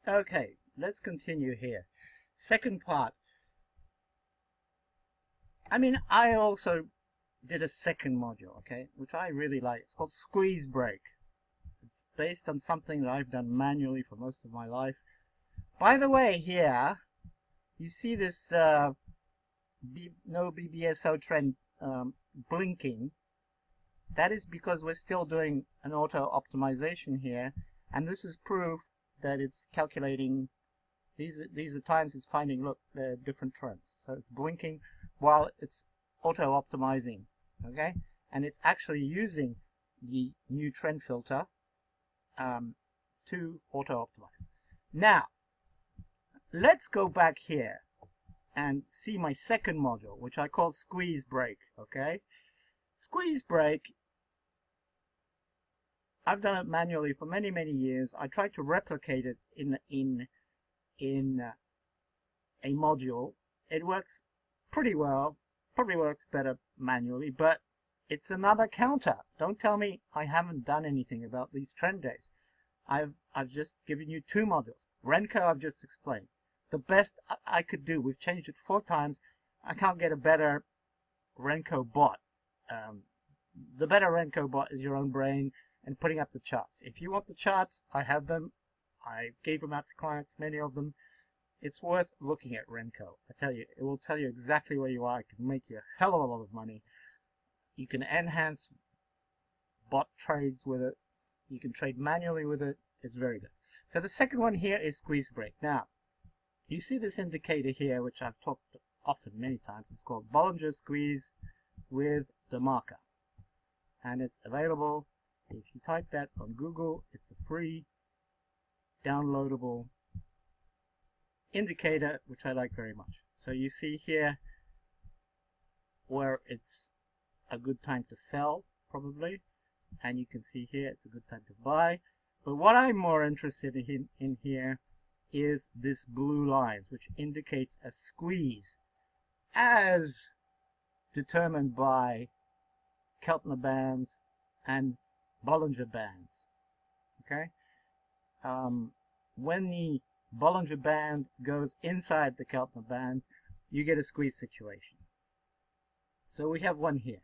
Okay, let's continue here. Second part. I mean, I also did a second module, okay, which I really like. It's called Squeeze Break. It's based on something that I've done manually for most of my life. By the way, here, you see this no BBSO trend blinking. That is because we're still doing an auto optimization here, and this is proof that it's calculating. These are times it's finding, look, there are different trends. So it's blinking while it's auto optimizing, okay, and it's actually using the new trend filter to auto optimize. Now let's go back here and see my second module, which I call Squeeze Break. Okay, Squeeze Break, I've done it manually for many years. I tried to replicate it in a module. It works pretty well, probably works better manually, but it's another counter. Don't tell me I haven't done anything about these trend days. I've just given you two modules. Renko I've just explained. The best I could do, we've changed it 4 times. I can't get a better Renko bot. The better Renko bot is your own brain and putting up the charts. If you want the charts, I have them. I gave them out to clients, many of them. It's worth looking at Renko. I tell you, it will tell you exactly where you are. It can make you a hell of a lot of money. You can enhance bot trades with it. You can trade manually with it. It's very good. So the second one here is Squeeze Break. Now, you see this indicator here, which I've talked often many times. It's called Bollinger Squeeze with the marker. And it's available. If you type that on Google, it's a free, downloadable indicator, which I like very much. So you see here where it's a good time to sell, probably, and you can see here it's a good time to buy. But what I'm more interested in here is this blue lines, which indicates a squeeze as determined by Keltner bands and Bollinger bands. Okay, when the Bollinger band goes inside the Keltner band, you get a squeeze situation. So we have one here.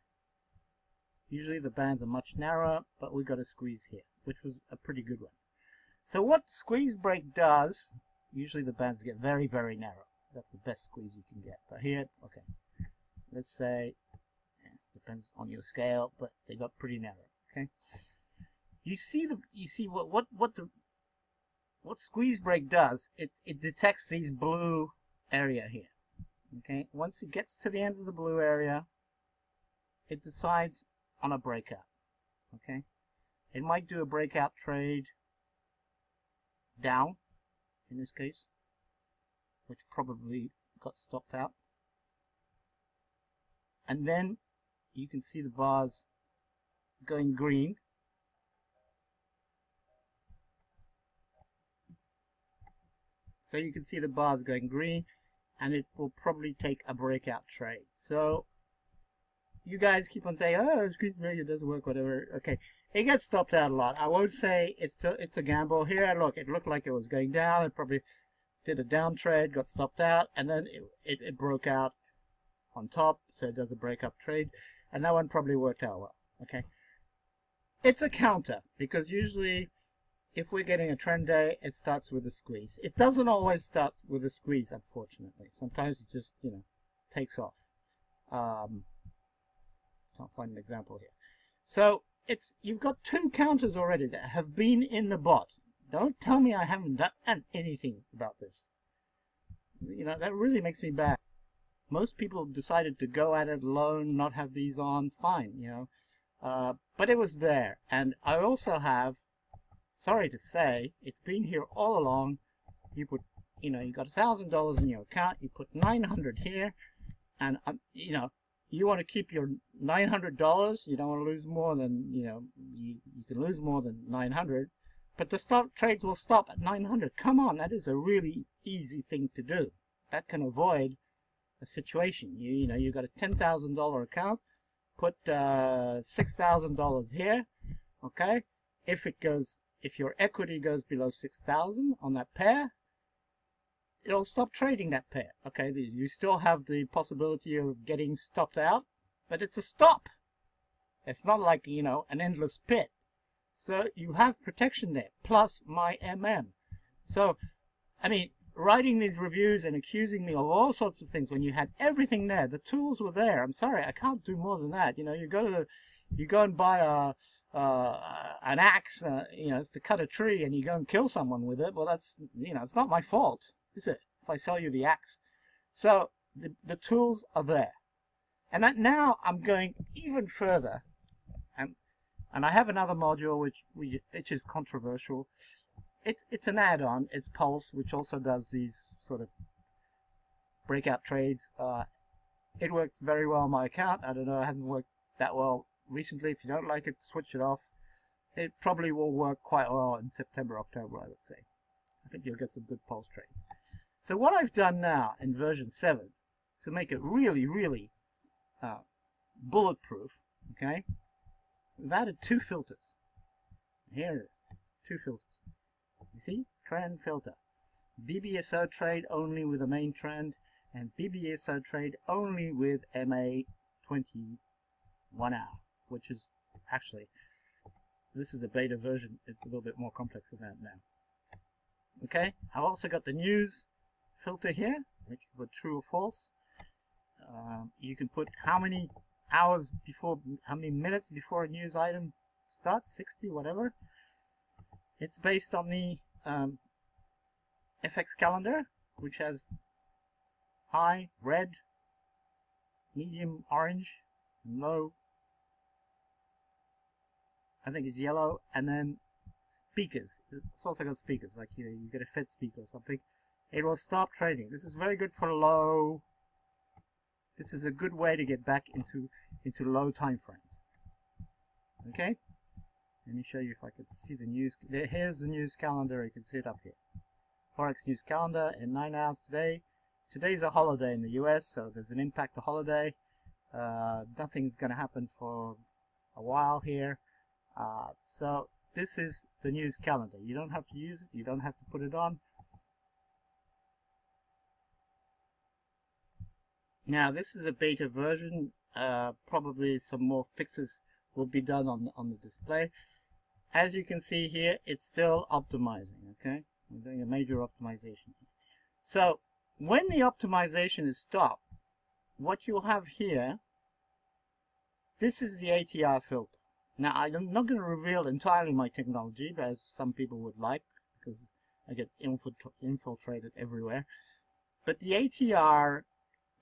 Usually the bands are much narrower, but we got a squeeze here, which was a pretty good one. So what Squeeze Break does, usually the bands get very narrow. That's the best squeeze you can get. But here, okay, let's say, depends on your scale, but they got pretty narrow. Okay, you see what Squeeze Break does. It detects these blue area here. Okay, once it gets to the end of the blue area, it decides on a breakout. Okay, it might do a breakout trade down in this case, which probably got stopped out, and then you can see the bars going green. So you can see the bars going green, and it will probably take a breakout trade. So you guys keep on saying, oh, Squeeze Break, it doesn't work, whatever. Okay, it gets stopped out a lot. I won't say it's a gamble. Here, look, it looked like it was going down. It probably did a down trade, got stopped out, and then it broke out on top, so it does a breakup trade, and that one probably worked out well. Okay, it's a counter, because usually if we're getting a trend day, it starts with a squeeze. It doesn't always start with a squeeze, unfortunately. Sometimes it just, takes off. Can't find an example here. So you've got 2 counters already that have been in the bot. Don't tell me I haven't done anything about this. That really makes me bad. Most people decided to go at it alone, not have these on, fine, but it was there. And I also have, sorry to say, it's been here all along. You put, you got $1,000 in your account, you put 900 here, and you want to keep your $900. You don't want to lose more than, you can lose more than 900, but the stock trades will stop at 900. Come on, that is a really easy thing to do. That can avoid a situation. You got a $10,000 account, put $6,000 here. Okay, if if your equity goes below 6,000 on that pair, it'll stop trading that pair. Okay, you still have the possibility of getting stopped out, but it's a stop. It's not like, you know, an endless pit. So you have protection there, plus my MM. So, I mean, writing these reviews and accusing me of all sorts of things when you had everything there, the tools were there. I'm sorry, I can't do more than that. You know, you go and buy an axe, you know, to cut a tree, and you go and kill someone with it. Well, that's, you know, it's not my fault, is it? If I sell you the axe. So the tools are there, and that now I'm going even further, and I have another module which is controversial. It's an add-on. It's Pulse, which also does these sort of breakout trades. It works very well on my account. I don't know, it hasn't worked that well recently. If you don't like it, switch it off. It probably will work quite well in September, October, I would say. I think you'll get some good Pulse trades. So what I've done now in version 7 to make it really, really bulletproof, okay, we've added 2 filters. Here it is, 2 filters. You see? Trend filter. BBSO trade only with the main trend, and BBSO trade only with MA 21 hour, which is actually, this is a beta version. It's a little bit more complex than that now. Okay, I've also got the news filter here, which you put true or false. You can put how many hours before, how many minutes before a news item starts, 60, whatever. It's based on the FX calendar, which has high red, medium orange, and low, I think it's yellow, and then speakers. It's also got speakers, like you get a Fed speaker or something. It will stop trading. This is very good for low. This is a good way to get back into low time frames. Okay, let me show you if I could see the news. Here's the news calendar. You can see it up here. Forex news calendar in 9 hours today. Today's a holiday in the US, so there's an impact of holiday. Nothing's going to happen for a while here. So this is the news calendar. You don't have to use it. You don't have to put it on. Now this is a beta version. Probably some more fixes will be done on the display. As you can see here, it's still optimizing. Okay, I'm doing a major optimization. So when the optimization is stopped, what you'll have here, this is the ATR filter. Now I'm not going to reveal entirely my technology, as some people would like, because I get infiltrated everywhere. But the ATR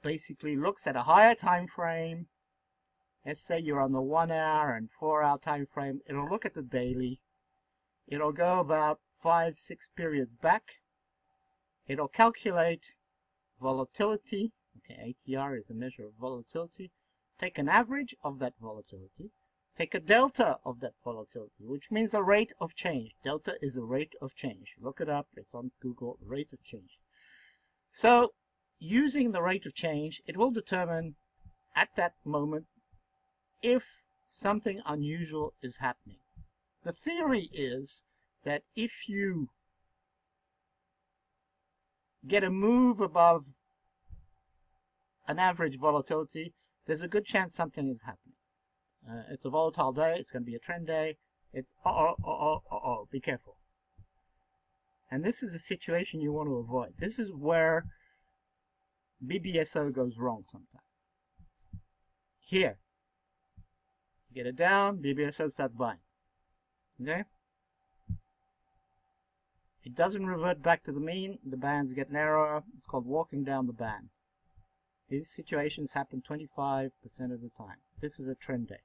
basically looks at a higher time frame. Let's say you're on the 1 hour and 4 hour time frame. It'll look at the daily. It'll go about 5-6 periods back. It'll calculate volatility. Okay, ATR is a measure of volatility. Take an average of that volatility. Take a delta of that volatility, which means a rate of change. Delta is a rate of change. Look it up. It's on Google, rate of change. So using the rate of change, it will determine at that moment if something unusual is happening. The theory is that if you get a move above an average volatility, there's a good chance something is happening. It's a volatile day. It's going to be a trend day. It's be careful. And this is a situation you want to avoid. This is where BBSO goes wrong sometimes. Here, get it down, BBSO starts buying. Okay? It doesn't revert back to the mean. The bands get narrower. It's called walking down the band. These situations happen 25% of the time. This is a trend day.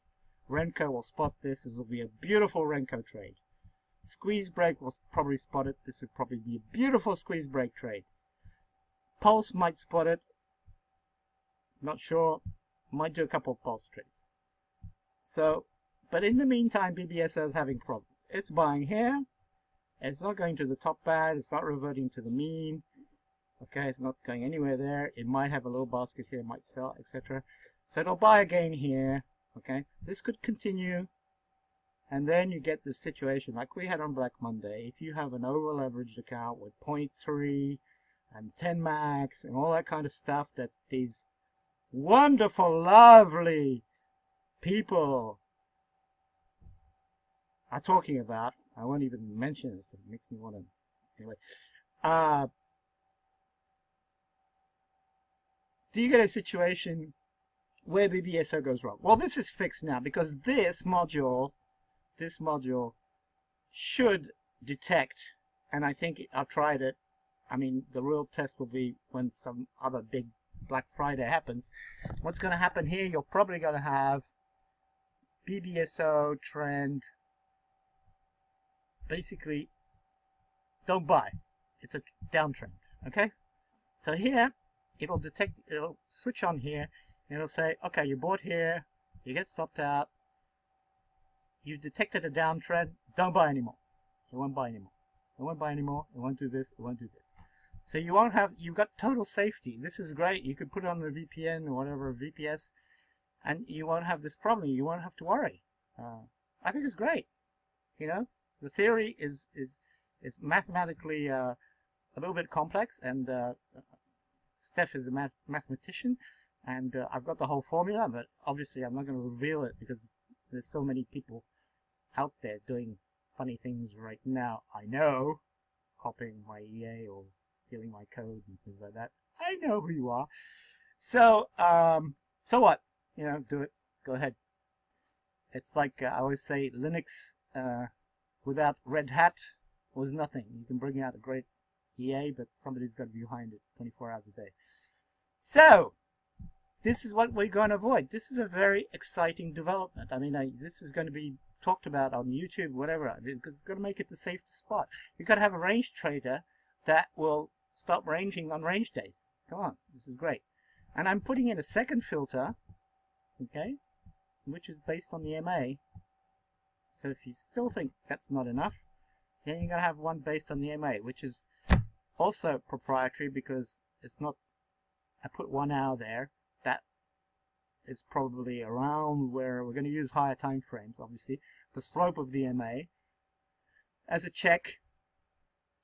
Renko will spot this. This will be a beautiful Renko trade. Squeeze break will probably spot it. This would probably be a beautiful squeeze break trade. Pulse might spot it. Not sure. Might do a couple of pulse trades. So, but in the meantime, BBSO is having problems. It's buying here. It's not going to the top band. It's not reverting to the mean. Okay, it's not going anywhere there. It might have a little basket here, might sell, etc. So it'll buy again here. Okay, this could continue. And then you get this situation like we had on Black Monday. If you have an over-leveraged account with 0.3 and 10 max and all that kind of stuff that these wonderful, lovely people are talking about, I won't even mention this. It makes me want to. Anyway, do you get a situation where BBSO goes wrong? Well, this is fixed now because this module should detect, and I think I've tried it. I mean, the real test will be when some other big Black Friday happens. What's going to happen here, you're probably going to have BBSO trend, basically, don't buy. It's a downtrend, okay? So here, it'll detect, it'll switch on here, and it'll say, okay, you bought here, you get stopped out, you've detected a downtrend, don't buy anymore. You won't buy anymore. You won't buy anymore, you won't do this, you won't do this. So you won't have, you've got total safety. This is great. You could put it on the VPN or whatever, VPS, and you won't have this problem. You won't have to worry. I think it's great. You know, the theory is mathematically a little bit complex, and Steph is a mathematician, and I've got the whole formula, but obviously I'm not going to reveal it because there's so many people out there doing funny things right now. I know, copying my EA or stealing my code and things like that. I know who you are. So, so what? You know, do it. Go ahead. It's like I always say, Linux without Red Hat was nothing. You can bring out a great EA, but somebody's got to be behind it 24 hours a day. So, this is what we're going to avoid. This is a very exciting development. I mean, this is going to be talked about on YouTube, whatever, because it's going to make it the safest spot. You've got to have a range trader that will stop ranging on range days. Come on, this is great. And I'm putting in a second filter, okay, which is based on the MA. So if you still think that's not enough, then you're going to have one based on the MA, which is also proprietary because it's not, I put 1 hour there. That is probably around where we're going to use higher time frames, obviously. The slope of the MA as a check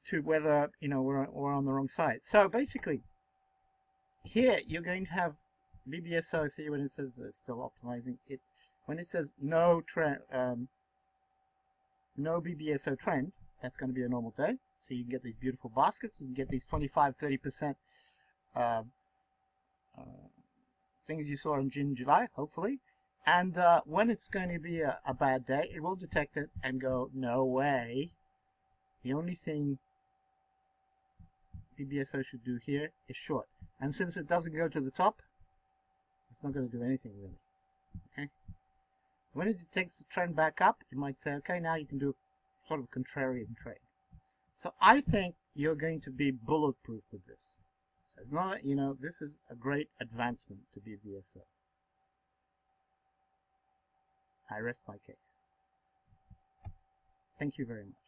to whether, you know, we're on the wrong side. So basically, here you're going to have BBSO. See when it says it's still optimizing it. When it says no trend, no BBSO trend, that's going to be a normal day. So you can get these beautiful baskets. You can get these 25-30% things you saw in June, July, hopefully. And when it's going to be a bad day, it will detect it and go, no way. The only thing BBSO should do here is short. And since it doesn't go to the top, it's not going to do anything really. Okay. So when it detects the trend back up, it might say, okay, now you can do sort of a contrarian trade. So I think you're going to be bulletproof with this. So it's not, you know, this is a great advancement to BBSO. I rest my case. Thank you very much.